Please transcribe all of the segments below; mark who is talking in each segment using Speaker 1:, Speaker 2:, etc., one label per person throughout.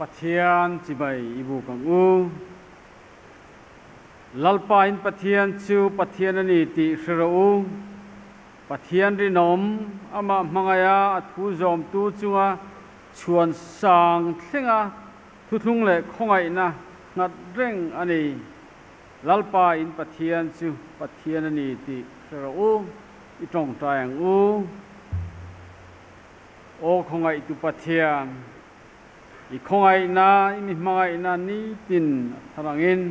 Speaker 1: pathian chi bai ibu kang u lalpa in pathian chu pathian ani ti hro pathian ri nom ama mangaya athu zom tu chunga chuan sang thlenga thuthung le khongai na ngat reng ani lalpa in pathian chu pathian ani ti hro i tong tang u o khongai tu pathian i khongai na i mi mangai na ni tin tharangin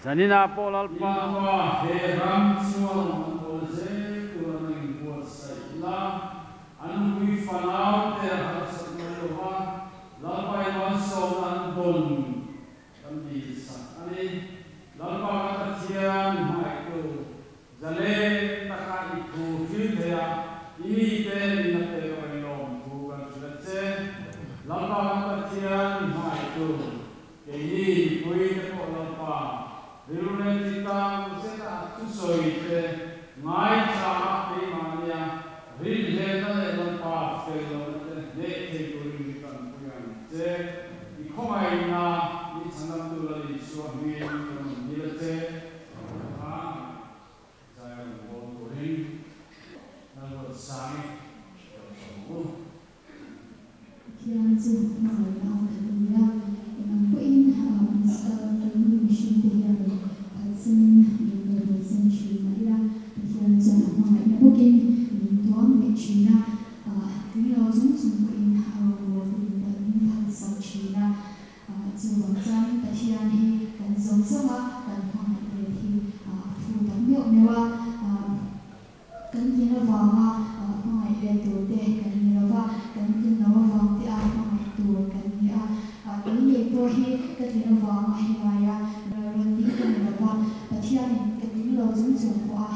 Speaker 1: zanina polal pa he ram chuang ko je tuaning ko sai la an hui fanau te har sakmalo ha lalpai wan so an bon kan di sa ani lalpa ka chian mai ko zale taka i thu fi the ya ini te na te oi nom thu kan che lalpa ka chian mai ko ke ni koi te ko lalpa Rilune kita museta tusoi te ngai cha pe mania ril he na le don pa fe lo te ne te ko ri kan puyan te I khomai na ni chanam tu la li so mi ni le te ha za ya wo ko ri na lo sang ko
Speaker 2: Kian zu ma la ya in po in sa ta ni shin te ya xin những người dân truyền lại ra hiện giờ mà ngày nay bắc kinh những toán nghệ truyền ra cái lo giống giống cái hào của những thành sản truyền ra dù bằng chân tại hiện thì cần giống giống á cần hoàn thành thì phụ tấm hiệu nếu cần gì nó vào mà ngày nay tuổi trẻ cần gì nó vào cần gì nó vào thì mà ngày tuổi cần gì cái gì tôi thì cái gì nó vào mà hiện nay rồi đi cái nó vào Pathian cái tiếng lo giống giống của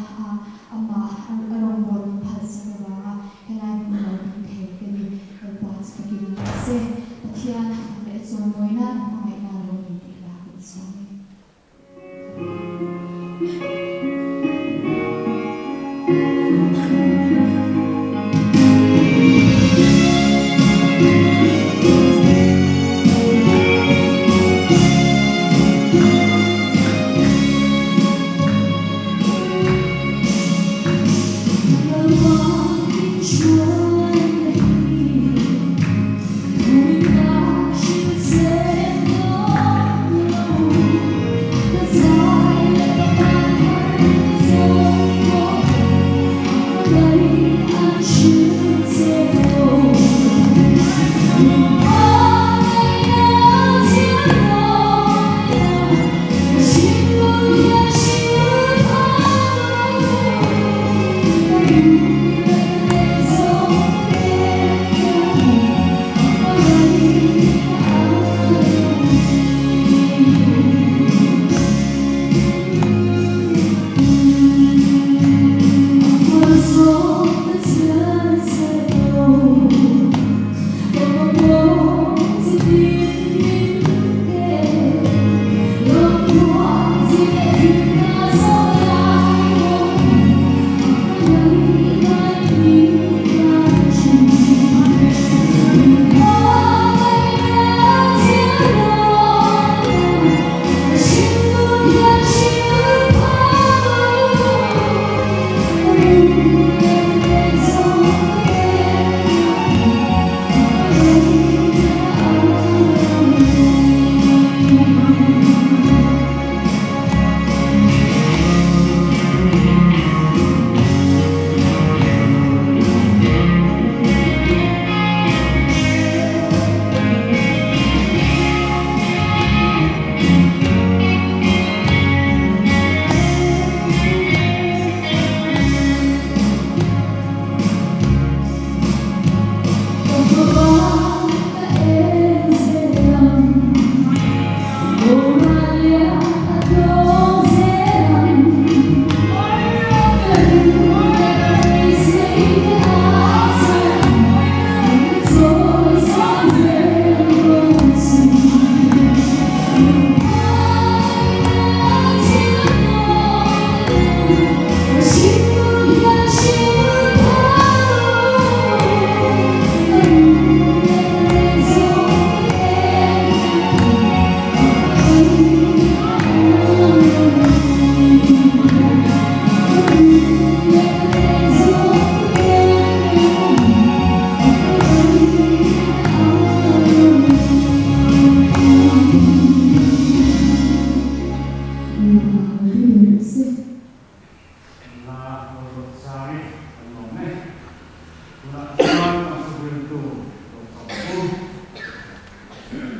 Speaker 2: ama arong bon phasa wa helai mo lo the ke ni pas pakin se Pathian le so moina mai na lo ni la ko so
Speaker 3: Chúa ơi,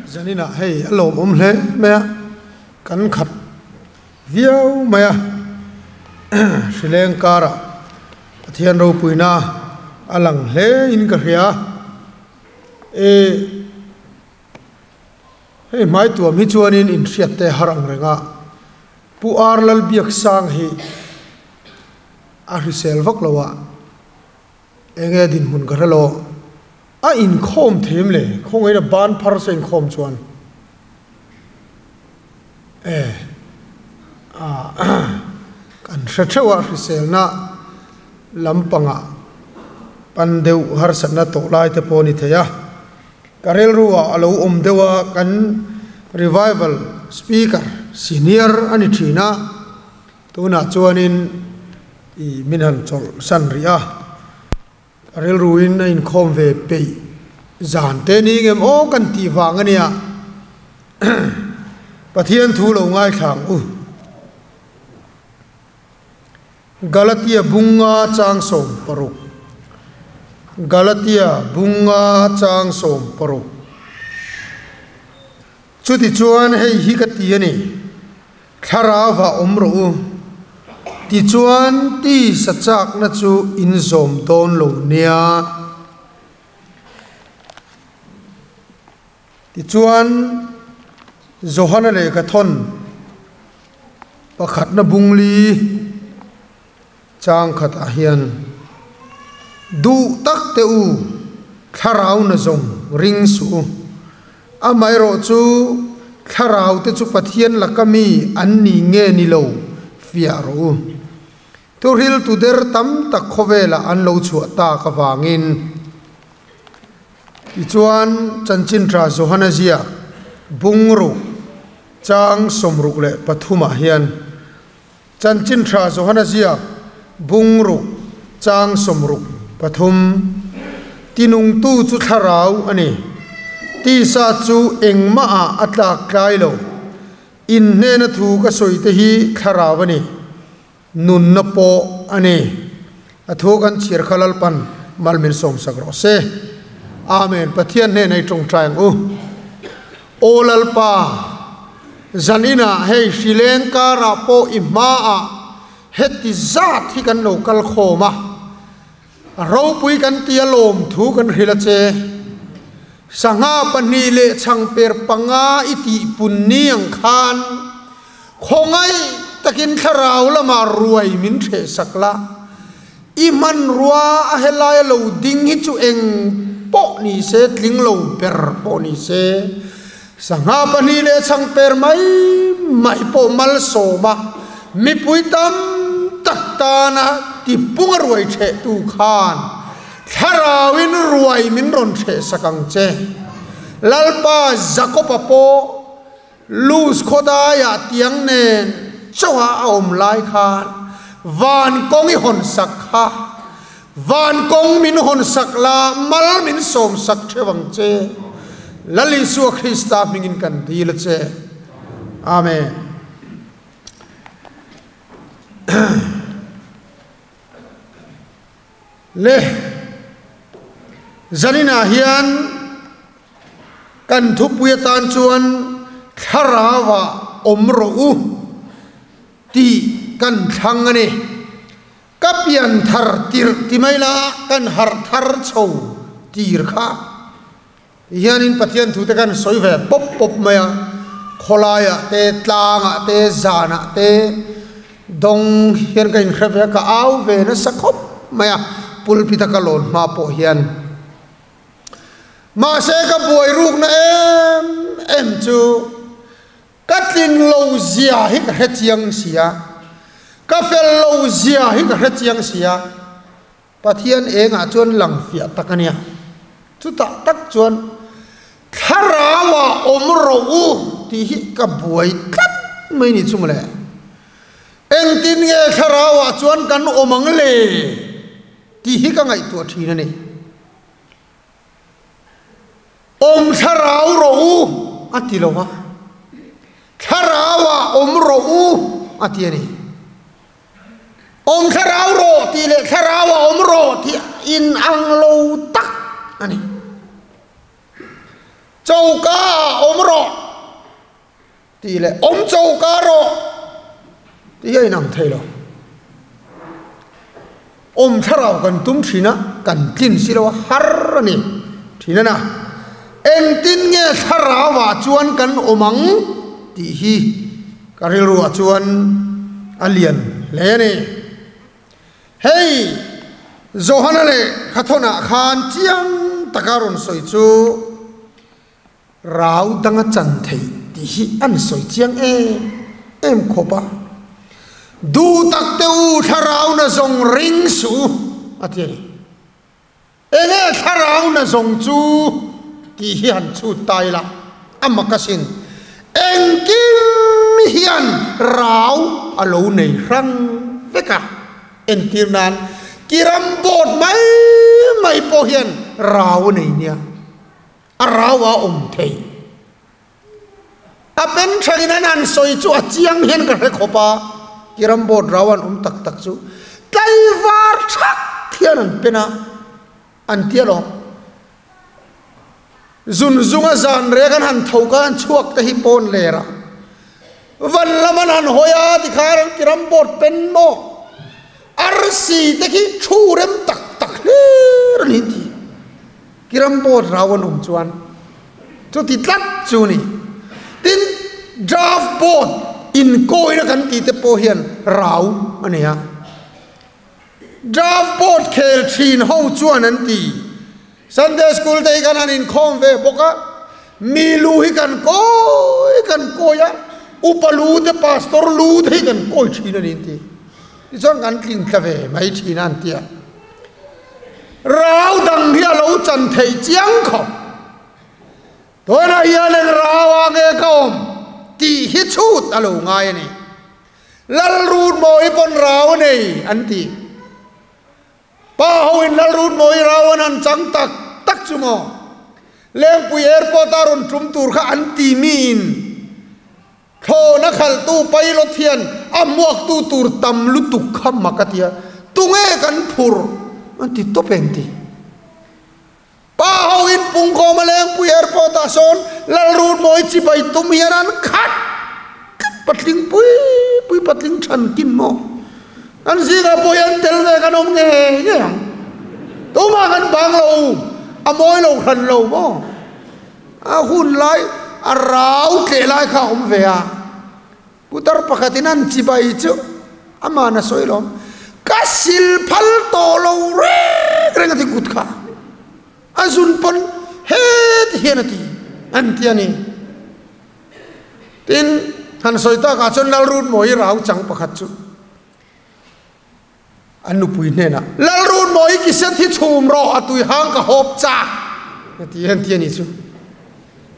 Speaker 3: zanina hei alom hle me kan khat viau maya Sri Lanka ra pathian ro puina alang hle in ka hria hei mai tu mi chuanin in hriat te harang renga pu arlal biak sang hi a hrisel vak lawa enge din hun ka relo a in khom them le khongai na ban phar sen khom chuan kan hrethewa hrisel na lampanga pandeu har sanna to lai te poni theya karel ruwa alo om dewa kan revival speaker senior ani thina tuna chuanin I minhan chol san ria karel ruin in khom ve pe zan te ni ngem o kan ti wang ania pathian thu lo ngai thang Galatia bunga chang som paruk Galatia bunga chang som paruk chuti chuan hei hi ka ti ani tharawa omro ti chuan ti sachak na chu in zom ton lo nia ti chuan Johanna le ka thon pakhat na bungli chang khat a hian du tak te u tharau na zom ring su amai ro chu tharau te chu pathian lakami an ni nge ni lo fia ro tu ril tu der tam tak khovela an lo chu ta ka wangin I chuan chanchin tra Johanna zia bungru chang somruk le pathuma hian chanchin tra Johanna zia bungru chang somruk pathum tinung tu chu tharau ani ti sa chu engma a atlak klai lo in ne na thu ka soite hi tharawani nun na po ani athokan chir khalal pan malmin som sagro se amen pathian ne nei trong trang olal pa zanina hei Sri Lanka ra po ima a heti zat hi kan local khoma ro pui kan tia lom thu kan hrila che sanga pani le chang per panga iti punniang khan khongai takin tharau lama ruai min the sakla iman ruwa a helai lo ding hi chu eng po ni se tling lo per po ni se sanga pani le chang per mai po mal so ma mi pui tam taktana ti punga ruai the tu khan tharawin ruai min ron the sakang che lalpa zakopa po luz khodaya tiang nen chawa om lai khan van kong I hon sak kha van kong min hon sak la mal min som sak thewang che lali su Krista mingin kan dil che amen le zanina hian kan thupuya tan chuan tharawa omro ti kan thang ani kapian thar tir timaila kan har thar chho tir kha hianin pathian thu te kan soive pop pop maya kholaya te tlanga te zana te dong hian kan khave ka au ve na sakhop maya pulpita ka lon ma po hian ma se ka boi ruk na em chu katlin lo zia hi ka hechiang sia ka fel lo zia hi ka hechiang sia pathian enga chuan lang fia takania chu ta tak chuan tharawa omro ti hi ka boi kat mai ni chumle eng tin nge tharawa chuan kan omang le ti hi ka ngai tu thina ni om tharau ro ati lo wa tharawa omro ati ani om tharau ro ti le tharawa omro ti in ang lo tak ani châu cá ôm rọ thì lại ôm châu cá rọ thì ấy nằm thấy rồi ôm thà nào cần tung chỉ na cần tin xí đâu har nè thì nè em tin nghe thà nào và chuan cần ôm mắng thì hi cái rùa chuan alien lẽ nè hey Johanna le khathona khan chiang takaron soi chu rau danga chan thei ti hi an soi chiang em khopa du tak teu tharau na zong ring su atiani enge tharau na zong chu ti hi han chu tai la amakasin engkim hian rau alo nei rang veka entirnan kiram bot mai po hian rau nei nia a rawa thei a pen thangin an soi chu a chiang hian ka khopa kiram bot rawan tak tak chu kai var thak hian an pena an tialo zun zunga zan re kan han thoka an chuak ta hi pon lera van laman han hoya dikharan kiram bot pen mo arsi te ki thurem tak tak ler ni ti kiram bot rawan chuan chu ti tlat chu ni tin draft boat in koi na kan ti te po hian rau ania draft boat khel thin ho chuan an ti Sunday school day kan an in khom ve boka mi lu hi kan koi ya upalu te pastor lu hi kan koi thin an ti chon kan tling tlave mai thin an tia rau dang hi lo chan thei chiang kho toy na hian leng rau age kom ti hi chut alo ngai ni lal rut moi pon rau nei an ti pa hoin lal rut moi rau an chang tak chumo leng pui airport aron tum tur kha an ti min tho na khal tu pilot thian amuak tu tur tam lu tu kham makatia tunge kan phur an ti to penti pa hoin pung ko maleng pui airport a son lal rut moi chi bai tum hian an khat patling pui patling than kin mo an zinga pui an tel ve kan om nge to ma kan bang lo amoy lo khan lo mo a hun lai a rau ke lai kha om ve a putar pakhatinan chi bai chu ama na soilom kasil phal to lo re rengati kut kha azun pon het hianati antiani tin han soita ka chon lal rut moi rau chang pakhat chu anu pui ne na lal rut moi ki se thi chum ro atui hang ka hop cha ti antiani chu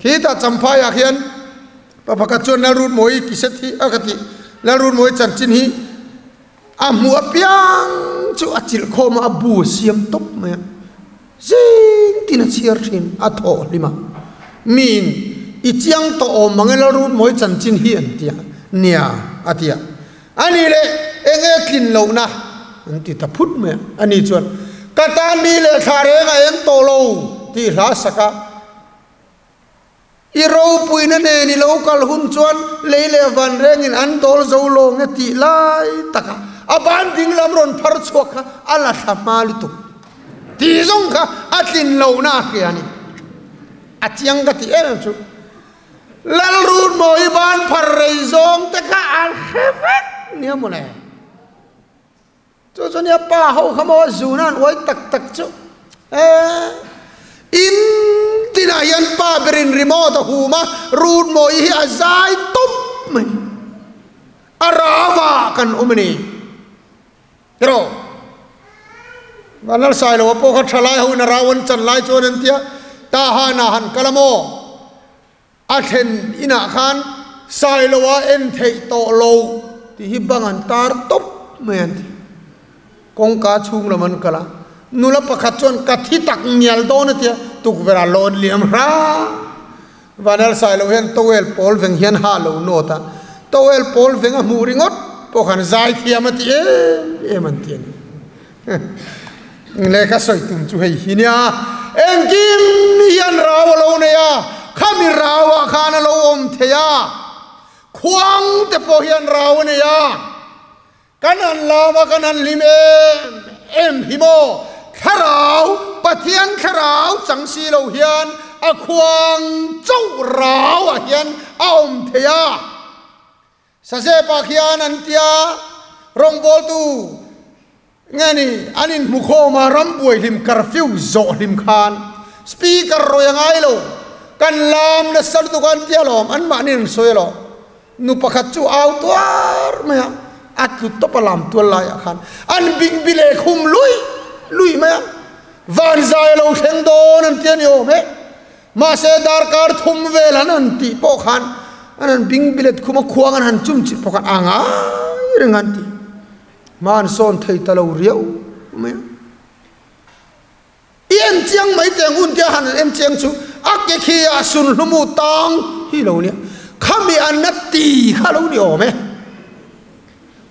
Speaker 3: kita champai a hian pa pakhat chon lal rut moi ki se thi akati lal rut moi chan chin hi a mu piang chu achil khoma abu siam top me zing tina chiar thin a tho lima min i chiang to om mangela rut moi chan chin hi an tia nia atia ani le enge kin lo na anti ta phut me ani chuan kata mi le thare nga en to lo ti hla saka i ro pui na ne ni lo kal hun chuan leile van reng in an tol zo lo nge ti lai taka aban ding lam ron phar chuak kha ala thamal tu ti zong kha atlin lo na khiani achiang ka ti em chu lal rut moi ban phar rei zong te kha al khefet nia mo ne cho nia pa ho khamo zunan oi tak chu in tinayan pa berin remote huma rut moi hi azai top mai arawa kan umni pero vanal sai lo po kha thalai ho na rawan chan lai chon an tia ta ha na han kalamo athen ina khan sai lo wa en thei to lo ti hi bangan tar top men kong ka chung la man kala nula pakhat chon kathi tak mial do na tia tuk vera lon liam ra vanal sai lo hen towel pol veng hian ha lo nota towel pol veng a mu ringot po khan zai thiam ati em an tien le ka soi tum chu hei hinia engkim hian raw lo ne ya ข้ามีราวะข้านะเราอมเทียควงแต่พอเฮียนเราเนี่ยกันอันลาวะกันอันลิมเอ็มฮิโมข้าราวปะเทียนข้าราวจังสีเราเฮียนอควงเจ้าราวะเฮียนอมเทียสะเสปะเฮียนันเตียรงบอลตูไงนี่อันนี้มุขมารำป่วยลิมคาร์ฟิวโจลิมคานสปีกเกอร์รอยยังไงโลกันลามและสรุปกันเตียลอมอันมานี่สวยโลนุปขัดจูเอาตัวไหมฮะอัดกุตปลามตัวลายขันอันบิงบิเลคุมลุยไหมฮะวันใจเราเข่งโดนันเตียนโยมมาเสดาร์การทุ่มเวลานันตีปกขันอันนั้นบิงบิเลคุมควงอันหันจุ่มจิตปกขันอ่างเรื่องอันตีมันส่วนไทยตะเราเรียวไหมเอ็นเจียงไม่แต่งอุ่นเดียหันเอ็นเจียงชูอักเกขีอาสุนลมูตังที่เราเนี่ยข้ามีอันนัตตีข้าเราเนี่ยไหม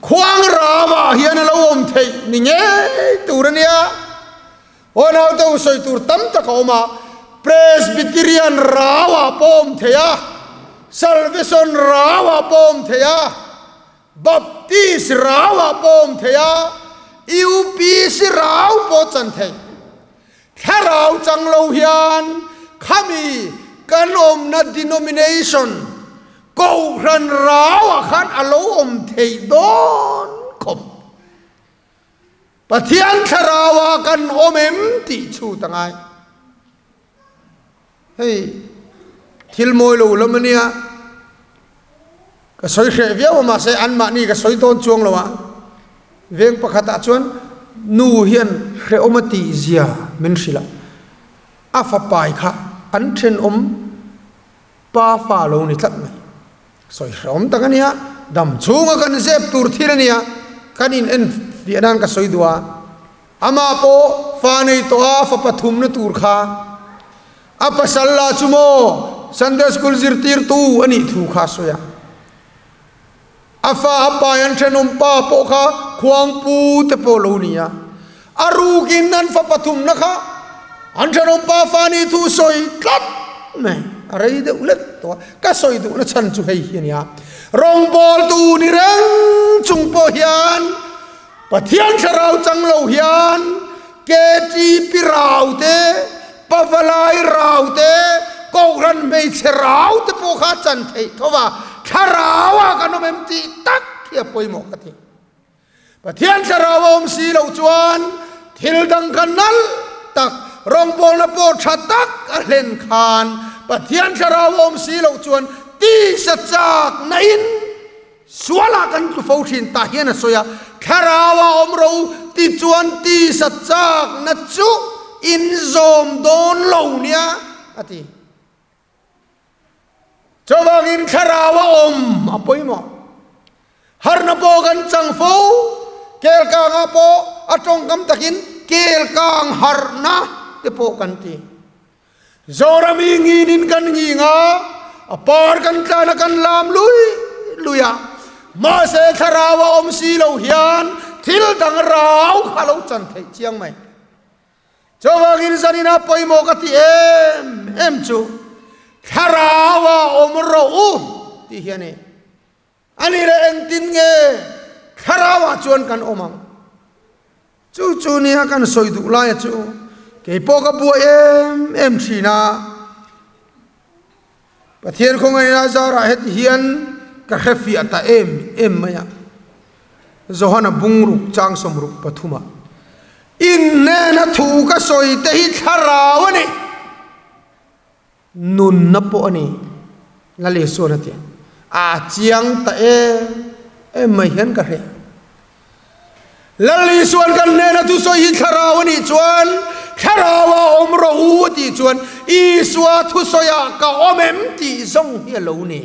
Speaker 3: ควงราวะเฮียนเราอมไทยนี่ไงตัวเนี่ยวันเอาตัวสวยตัวตั้มตะเขามาเพรสบิทเรียนราวะปอมเทียซัลเวชันราวะปอมเทียบัพติสราวะปอมเทียอิวปีสราวปอจันเทแค่เราจังเราเฮียนข้ามีกันอมนัด denomination กูรันราวะขันอารมณ์เทโดนคมปะเทียนแค่ราวะกันอมเอ็มติชูตั้งไงเฮ้ยทิลโมยลูแล้วมันเนี่ยก็สวยเสียเวียวมาเสียอันมานี่ก็สวยต้นจวงแล้ววะเวียงประคตาชวนนูเฮียนเรอมติเจียมินสิละอาฟปายค่ะอันเทนป้าฟ้าลงนี่ทัดไหมสวยอมตั้งเนี่ยดำชูงกันเจ็บตูร์ที่นี่กันอินเอ็นเดียนังก็สวยดัวอามาโปฟ้าในตัวฟ้าปฐุมนตูร์ค่ะอาปัสลาชุโมซันเดสกุลจิรตีร์ตูอันนี้ถูกข้าสวยอาฟ้าปายันเชนอมป้าโปค่ะควงปูเตโปโลเนียอารูกินนั้นฟ้าปฐุมนะคะอันเชนอมป้าฟ้านี่ถูสวยตัดไหมอะไรเดือดเล็ดตัวก็สวยดูนะฉันจุให้เฮียนี่รองบอลตูนี่เร่งจุงโปเฮียนปะเทียนชราวจังโลเฮียนเกจีปิราวเตปะวลายราวเตกูรันไม่เชราวเตโปขาจันเททว่าชราวกันนมเอ็มตีตักเทียบปอยหมอกกันทีปะเทียนชราวอมสีเหลาจวนทิลดังกันนั้นตักรองบอลนโปชัดตักเล่นคานปะเทียนชราวอมสีเหลาจวนตีสัจจากนัยน์สวลากันกุฟาวชินตาเฮียนสวยคาราวอมเราตีจวนตีสัจจากนัดจุอินโซมโดนเหล่านี้อธิเจ้าบังอินคาราวอมอภัยมั้งฮาร์นโปกันจังฟูเกลกางอโปอจงกำตะกินเกลกางฮาร์นาเตโปกันตีโซรามีงีนินกันงีงาอปาร์กันตานักันลามลุยมาเสคาราวอมสีเหลาเฮียนทิลดังราวข้าเราจันทร์เชียงใหม่เจ้าว่ากินสันนินาปอยโมกติเอ็มจูคาราวอมโรอูที่เฮียนี่อันนี้เรื่องตินเงคาราวจวนกันอมังจูเนี่ยกันสวยดุลายจูเกี่ยปกับบัวเอ็มชีนาประเทศของไอ้นาจาระเฮตเฮียนก็เฮฟีอัตเอ็มมา呀โจฮันบุงรุกจางสมรุกปฐุมาอินเนนัทูก็สวยแต่ฮิคาราวนี่นุนนับปอนี่ละเลส่วนนั่นเองอาเจียงตะเอ็มไม่เห็นกันเลยละเลส่วนกันเนนัทูสวยฮิคาราวนี่จวนคาราวอมรหูตีจวนอีสวาทุสยากะอมเอ็มตีซงเฮโลนี่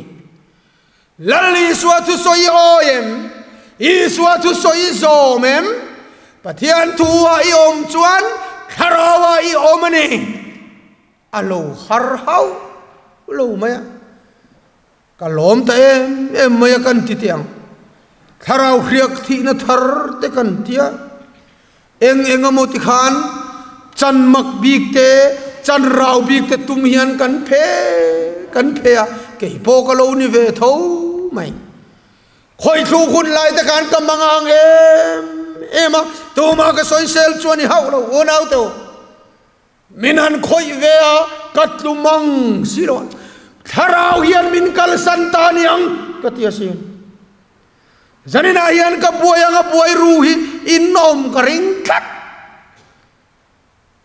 Speaker 3: ลลีสวาทุสยโอเอ็มอีสวาทุสยโซเมมปะเทียนทัวอีอมจวนคาราวอีอมนี่อโลฮาร์ฮาวโลมายกะลมตะเอ็มมายกันติเตียงคาราวเรียกที่นัทาร์เตกันเตียเอ็งอมติขานจันมักบีกเตจันราวบีกเตตุมเฮียนกันเพ kan phea ke po ka lo ni ve tho mai khoi thu khun lai ta kan ka mangang ema tu ma ka soi sel chuan ni hau lo onau to minan khoi ve a katlumang siro tharau hian min kal santaniang katia sin zanina hian ka buayang a buai ru hi inom ka ring tat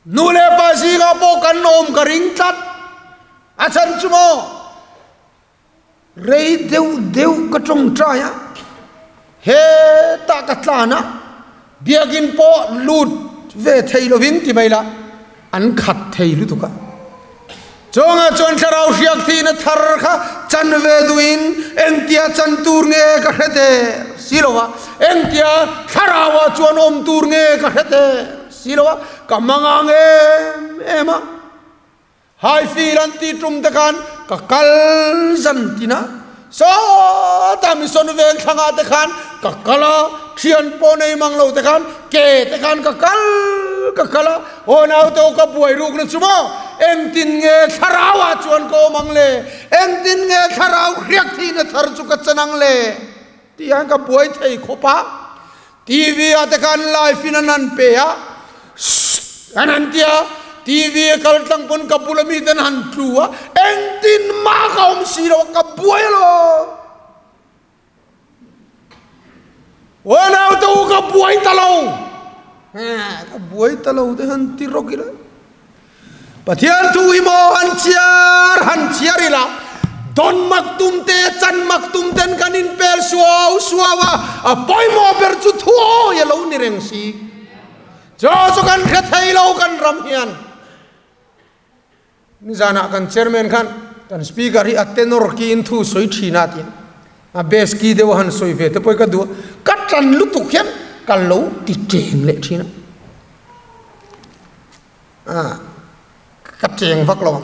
Speaker 3: nule pa si ga po kan nom ka ring tat achan chumo rei deu ka trong traya he ta ka tlana biagin po lut ve theilovin ti maila an khat theilu tu ka chonga chon tharau riak thi na thar kha chan ve duin engtia chan tur nge ka hete silowa engtia tharawa chon om tur nge ka hete silowa kamangang ema hai firan ti tum takan ka kal zantina so tam son vel thanga takan ka kala thian po nei manglo takan ke takan ka kala onau to ka buai ruk na chumo eng tin nge tharawa chuan ko mangle eng tin nge tharau riak thi na thar chu ka chanang le ti ang ka buai thei khopa tv atakan live inanan pe ya anantia tv kal tang pon kapulami dan han tlua eng tin ma ka om siro ka buai lo onau to ka buai talo ka buai talo de han ti rokila pathian tu imo han chiarila don maktum te chan maktum ten kanin pel suawa apoi mo ber chu thuo ye lo ni reng si jo kan kha thai lo kan ram hian ni jana kan chairman kan speaker hi atenor ki in thu soi thina ti a bes ki de han soi ve te poi ka du ka tran lu tu khem ka lo ti teng le thina ka teng vak lo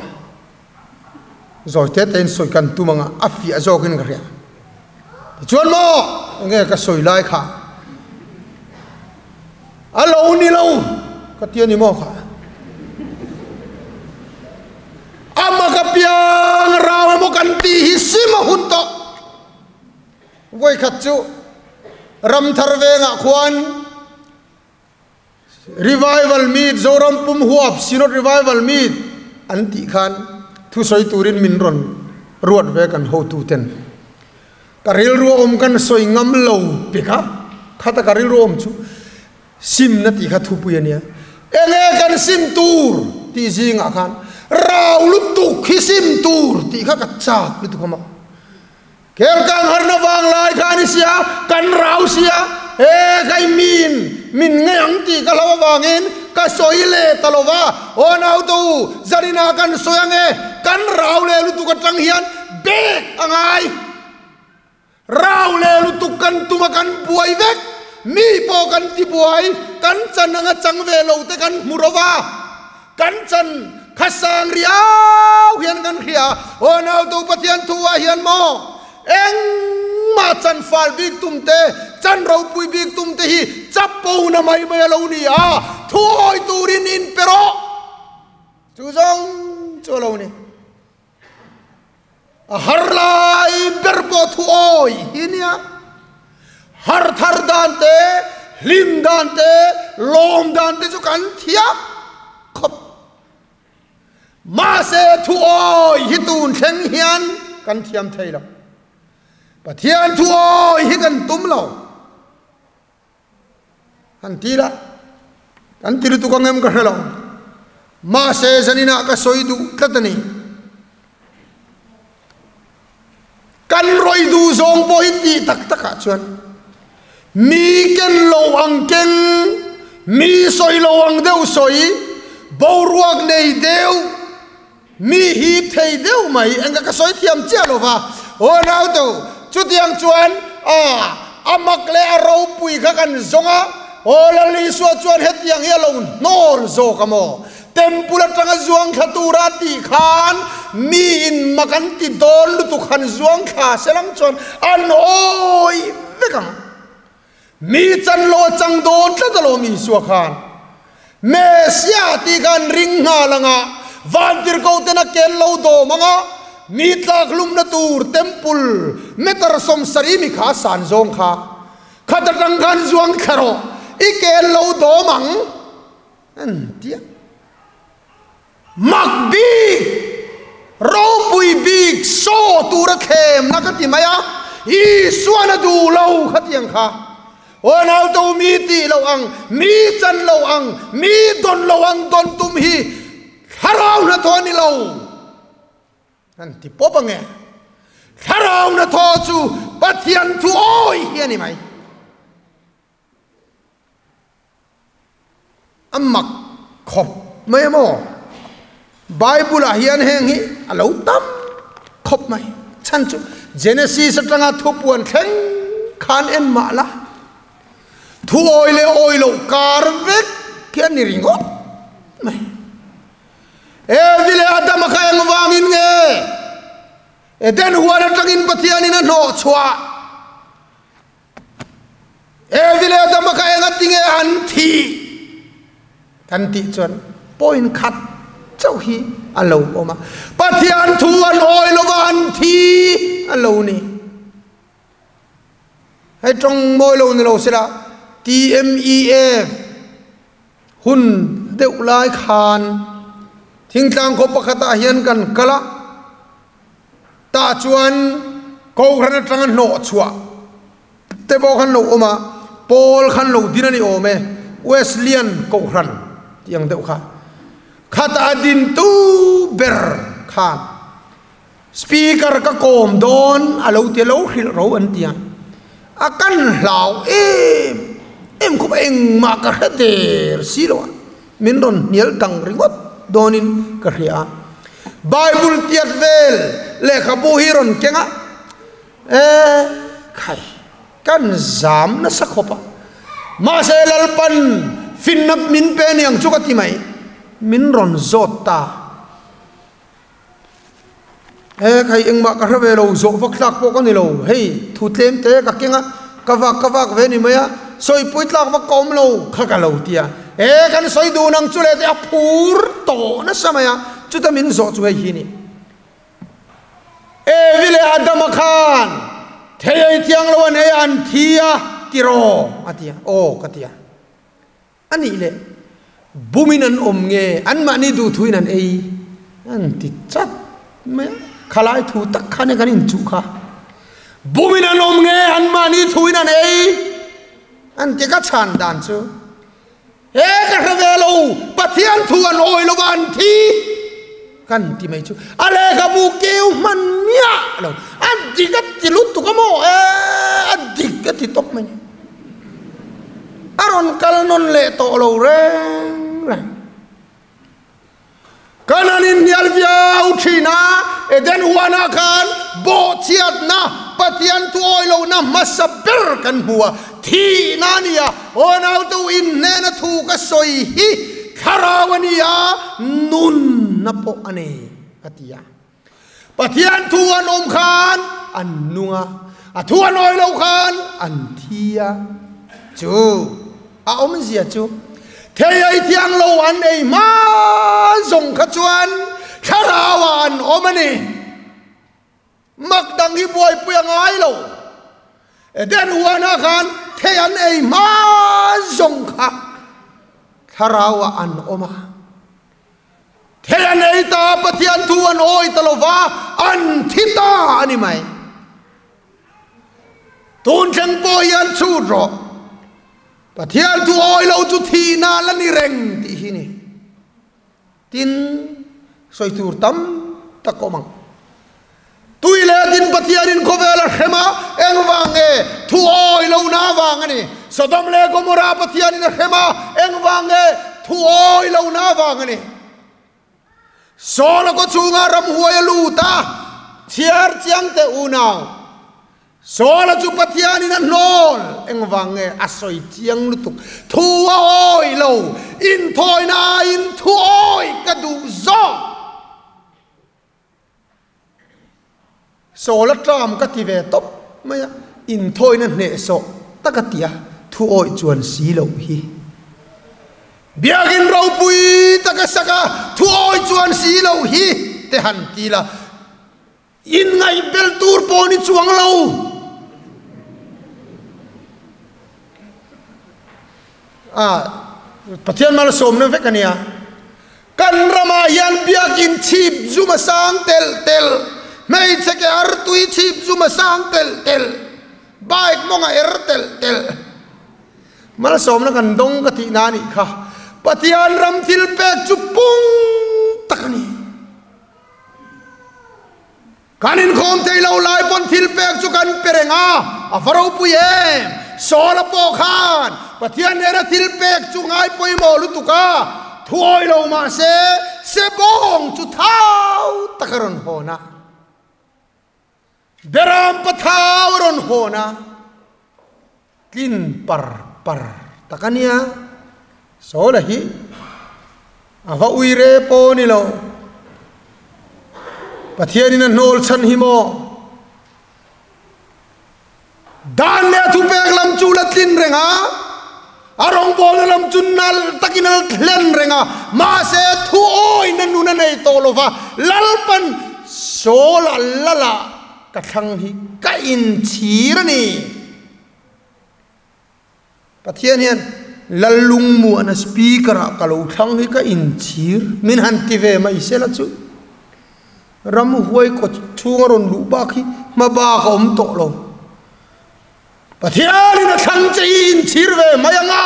Speaker 3: rồi thế tên soi cần tu manga afia zo kin ga ria chuan mo nge ka soi lai kha alo ni lo ka tia ni mo kha ama ka piang raw mo kan ti hi sim hun to voi khat chu ram thar ve nga khwan revival meet zoram pum huap sinot revival meet anti khan thu soi turin min ron ruat ve kan ho tu ten karil ru om kan soi ngam lo pika khata karil ru om chu sim na ti kha thu pu ya enge kan sim tur ti jinga khan raw lu tu khi sim tur ti kha ka chak lu tu kama kel kan har na wang lai khan sia kan raw sia kai min ngang ti ka lawa wangin ka soile talova onau tu zarina kan soyange kan raule lu tu katang hian be angai raule lu tu kan tumakan buai vek mi po kan ti buai kan chan anga changve lo te kan murova kan chan khasang riau hian kan khia onau tu pathian thua hian mo eng ma chan fal big tum te chan ro pui big tum te hi chapo na mai lo ni a thoi turin in pero chu jong chu lo ni har lai berpo thuoi hinia har thar dante lim dante lom dante chu kan thia khop ma se thuoi hitun theng hian kan thiam thailo pathian thuoi hi kan tum lo han tira kan tiru tu kangem ka helo ma se zanina ka soidu tlatani kan roi du zong po iti tak taka chuan mi ken lo ang ken mi soi lo ang deu soi bo ruak nei deu mi hi thei deu mai anga ka soi thiam chia lo va o nau tu chu tiang chuan amak le ro pui kha kan zonga o la li so chuan het yang ya lo nol zo kamo tempula tanga zuang khatura ti khan mi in makan ti dol lu tu khan zuang kha selang chon an oi vekam mi chan lo chang do tla mi su khan me sia ti kan ring nga langa van tir ko te na ken lo do manga mi tlak lum na tur temple metar som sari mi kha san zong kha khata tang kan zuang kharo ikel lo do mang an tia mak bi ro pui big so tur khem nakati maya i suana du lo khatiang kha onau to mi ti lo ang mi chan lo ang mi don lo ang don tum hi harau na thoni lo an ti popange harau na tho chu pathian thu oi hiani mai amak khop mai mo bible a hian heng hi alo tam khop mai chan chu genesis atanga thupuan theng khan en ma la thu oi lo kar vek kian ni ringo mai e vile adam kha eng wangin nge e den huana tangin pathian ina no chwa e vile adam kha eng atinge an thi kan ti chon point khat chau hi alo oma pathian thu an oi lo van thi alo ni hai trong moi lo ni lo sira TMEF hun deuh lai khan thing tlang ko pakhata hian kan kala ta chuan ko ran tang no chua te bo khan lo oma pol khan lo dinani ome Wesleyan ko ran tiang deuh kha khata din tu ber khan speaker ka kom don alo te lo khil ro an tiang akan lau em ko eng ma ka der silo min ron nial tang ringot donin ka ria bible tiat vel le khabu hiron kenga khai kan zam na sakhopa ma se lalpan finnap min pe niang chukati mai min ron zota khai eng ma ka rave lo zo vak lak po ka ni lo hey thu tlem te ka kenga kawak ve ni maya soi puitlak va kom lo khaka lo tia kan soi du nang chule te phur to na samaya chuta min zo chu hi ni vile adam khan thei tiang lo an an thia tiro atia o katia ani le buminan omnge an ma ni du thuinan an ti chat me khalai thu tak khane kanin chu kha buminan omnge an ma ni thuinan an te ka chan dan chu ka ravelo pathian thu an oi lo van thi kan ti mai chu ale ka bu keu man nya lo an ti ka ti lut tu ka mo an ti ka ti top man aron kal non le to lo reng kananin nial via uthina eden huana kan bo chiat na pathian tu oi lo na masaber kan huwa thi nania onau tu in ne na thu ka soi hi kharawania nun na po ane katia pathian thu an om khan an nunga a thu an oi lo khan an thia chu a om zia chu thei ai thiang lo an ei ma zong kha chuan kharawan omani mak dang hi boy puyang ai lo den huana khan thei an ei ma zong kha kharawa an oma thei an ei ta pathian thu an oi talova an thita ani mai tun chang po yan chu ro pathian thu oi lo chu thi na la ni reng ti hi ni tin soi tur tam takomang tuile din pathian in kovela khema eng wange thu oi lo na wang ani sodom le gomora pathian in khema eng wange thu oi lo na wang ani solo ko chunga ram huai lu ta chiar chiang te unao sola chu pathian in nol eng wange asoi chiang lutuk thu oi lo in thoi na in thu oi ka du zo sola tram ka ti ve top maya in thoi na ne so takatia thu oi chuan si lo hi biagin ro pui takasaka thu oi chuan si lo hi te han ti la in ngai bel tur poni chuang lo pathian mal som na vekania kan rama yan biakin chip zuma sang tel mai cheke artui chip zuma sang tel bike monga tel mal som na kan dong ka ti na ni kha pathian ram thil pek chupung takani kanin khom thei lo lai pon thil pek chu kan perenga afaro puye sola po khan pathian era thil pek chu ngai poi mo lutuka thuoi lo ma se bong chu thau takaron hona beram pathau ron hona kin par takania sola hi ava uire po ni lo pathian in nol chan hi mo dan le thu pek lam chu la tin renga arong bol lam chunnal takinal thlen renga ma se thu oi nan nu na nei to lova lalpan sola lala ka thang hi ka in chirani pathian hian lalung mu ana speaker ka lo thang hi ka in chir min han ti ve mai se la chu ram huai ko chungaron lu ba khi ma ba khom to lo pathian ina thang chin chirve mayanga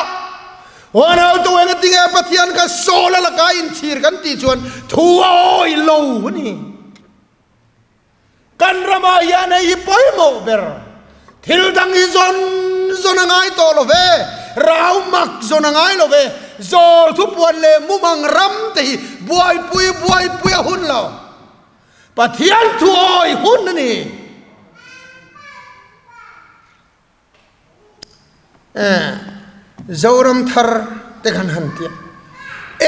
Speaker 3: wana to wenga tinga pathian ka sola la ka in chir kan ti chuan thu oi lo ni kan rama ya nei poi mo ber thil dang i zon ngai to lo ve rau mak zon ngai lo ve zol thu puan le mu mang ram te buai pui hun lo pathian thu oi hun ni zoram thar te khan han tia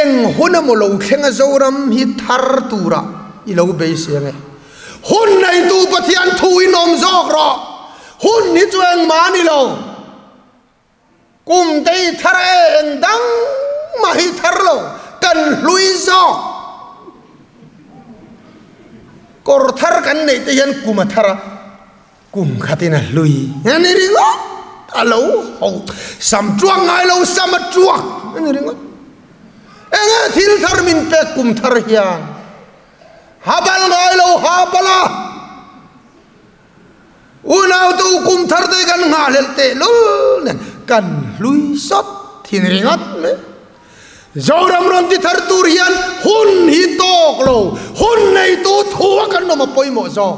Speaker 3: eng huna mo lo khenga zoram hi thar tura i lo be se nge hun nei tu pathian thu i nom zok ro hun ni chuang ma ni lo kum te thar eng dang ma hi thar lo kan lui zok kor thar kan nei te yan kuma thara kum khatina lui ani ringo alo ho sam chuang ngai lo sam chuak ani ringo enga thil thar min pe kum thar hian habal ngai lo habala unau tu kum thar te kan ngalel te lo kan lui sot thin ringat me zoram ron ti thar tur hian hun hi tok lo hun nei tu thua kan no ma poi mo zo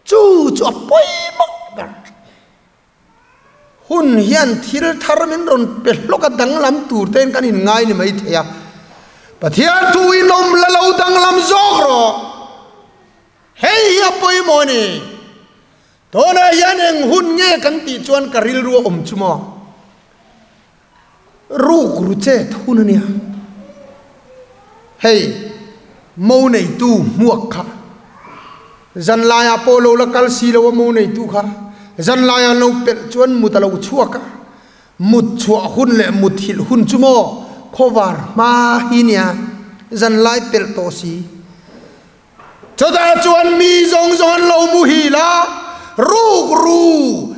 Speaker 3: chu poi mo hun hian thil thar min ron pe loka dang lam tur ten kan in ngai ni mai thea pathian tu in nom la lo dang lam zok ro hei ya poi mo ni to na yan eng hun nge kan ti chuan karil ru om chumo ru gru che thun ni hei mo nei tu muak kha zan la ya polo la kal si lo mo nei tu kha zan la ya lo pe chuan mut lo chuaka mut chua hun le mut hil hun chumo khovar ma hi nia zan lai pel to si choda chuan mi zong lo mu hi la ru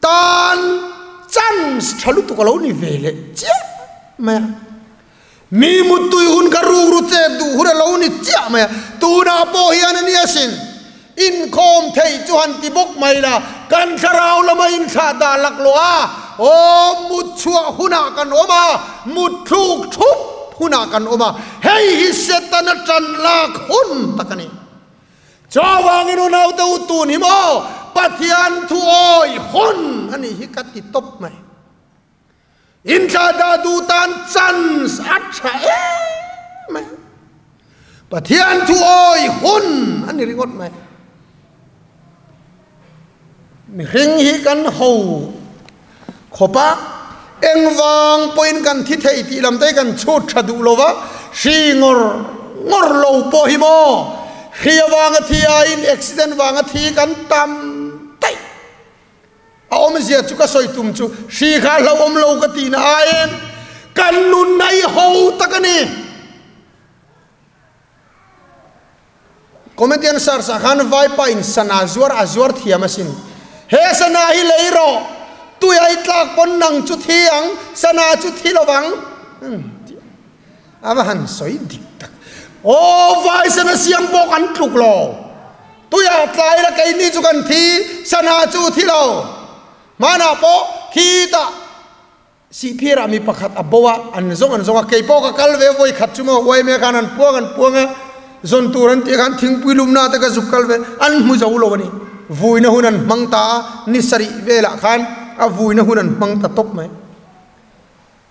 Speaker 3: tan chan thalu tu ko lo ni vele chia ma mi mutu hun ka ru che du hura lo ni chia ma tu na po hian ni asin in khom thei chuan ti bok mai la kan tharau lama in kha da lak lo a o mut chua huna kan oma mut thuk thup huna kan oma hei hi setan tan lak hun takani chawangin unau tu tu ni mo pathian thu oi hun ani hi kat ti top mai in kha da du tan chan acha mai pathian thu oi hun ani ringot mai mi hring hi kan ho khopa engwang point kan thi thei ti lam te kan chut thadu lova si ngor lo po hi mo khiawang thi a in accident wang thi kan tam tai a om zia chu ka soi tum chu si kha lo om lo ka ti na en kan nun nai ho takani comedian sar sa khan vai pa in sana azwar thiamasin he sana hi leiro tu ai tlak pon nang chu thiang sana chu thilowang ama han soi dik tak o vai sana siam bok an tluk lo tu ya tlai la kai ni chu kan thi sana chu thilo mana po kita si phira mi pakhat abowa an zong ke po ka kalve voi khat chuma wai me kanan puanga zon turan ti kan thing puilum na ta ka zukal ve an mu zo lo ni vuina hunan mangta ni sari vela khan a vuina hunan mangta top mai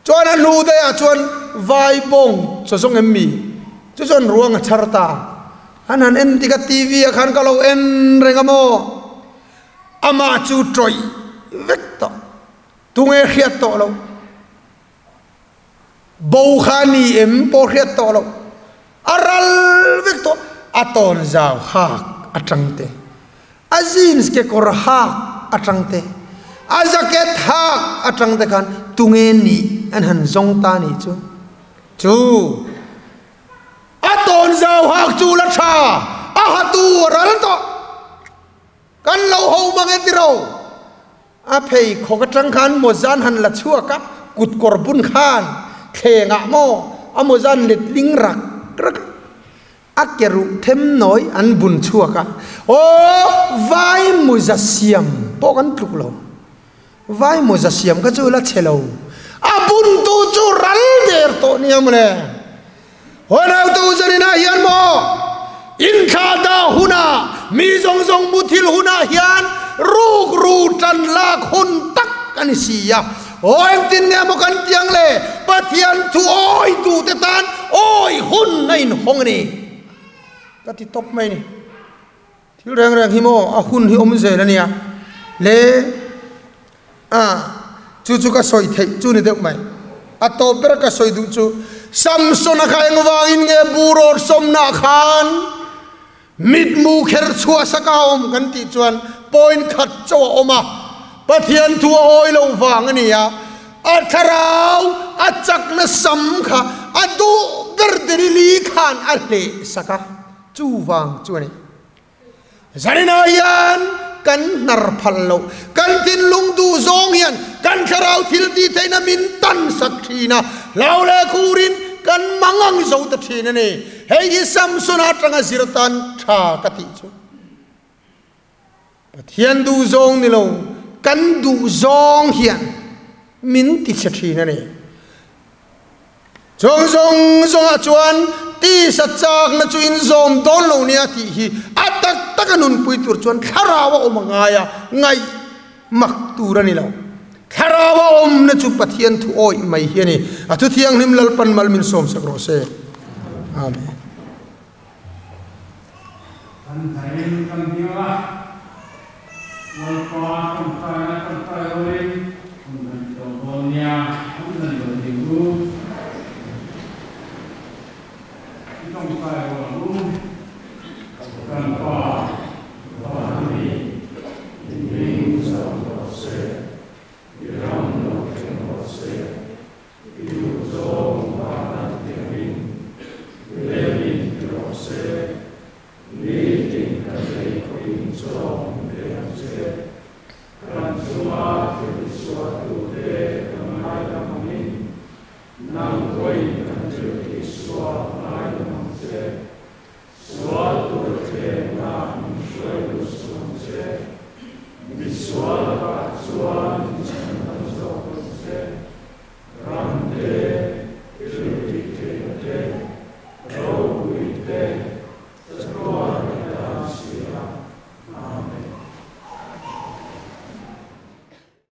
Speaker 3: chuan an lu de a chuan vai bong so zong em mi chu chon ruang a charta an en ti ka tv a khan ka lo en rengamo ama chu troi vekta tunge khiat to lo bou khani em po khiat to lo aral vekto aton zau hak atangte azins ke kor hak atangte azaket hak atangte kan tunge ni an han zong ta ni chu aton zau hak chu la tha a hatu ral to kan lo ho manget ro a phei khokatang khan mozan han la chua ka kut kor bun khan khenga mo amozan let ling rak akeru them noi an bun chua ka o vai muzasiam pokan tuklo vai muzasiam ka chula chelo abun tu chu ral der to niamle hona tu zanina hian mo in khada huna mi zong muthil huna hian ruk ru tan lak hun tak kan sia oi tin ne mo kan tiang le pathian thu oi tu te tan oi hun nain hong ni ta ti top mai ni thil rang hi mo a hun hi om je la nia le chu ka soi thei chu ni dek mai a to per ka soi du chu samson a khai ngwangin nge buro somna khan mit mu kher chua sakaom kan ti chuan point khat cho oma pathian thu oi lo wang ania a tharau a chak na sam kha adu berderi li khan a le saka chu wang chu ni zarina yan kan nar phallo kan tin lung du zong yan kan tharau thil ti theina min tan sakthina laule kurin kan mangang zo ta thina ne hei samson atanga zirtan tha kati chu pathian du zong ni lo kan du zong hian min ti thina ne zong a chuan ti sa chak na chu in zom don lo nia ti hi atak takanun pui tur chuan tharawa omangaya ngai mak turani lo tharawa om na chu pathian thu oi mai hiani athu thiang nim lalpan malmin som sakro se amen
Speaker 1: kan thain kan diwa wal pa kan ta oi kan to bonia kan do dingu trong tai wa lu kan pa ni ning sa ro se ram no ken ro se yu zo ma na te min le min ro se ni tin ka le ko in zo de se kan suma ke swa tu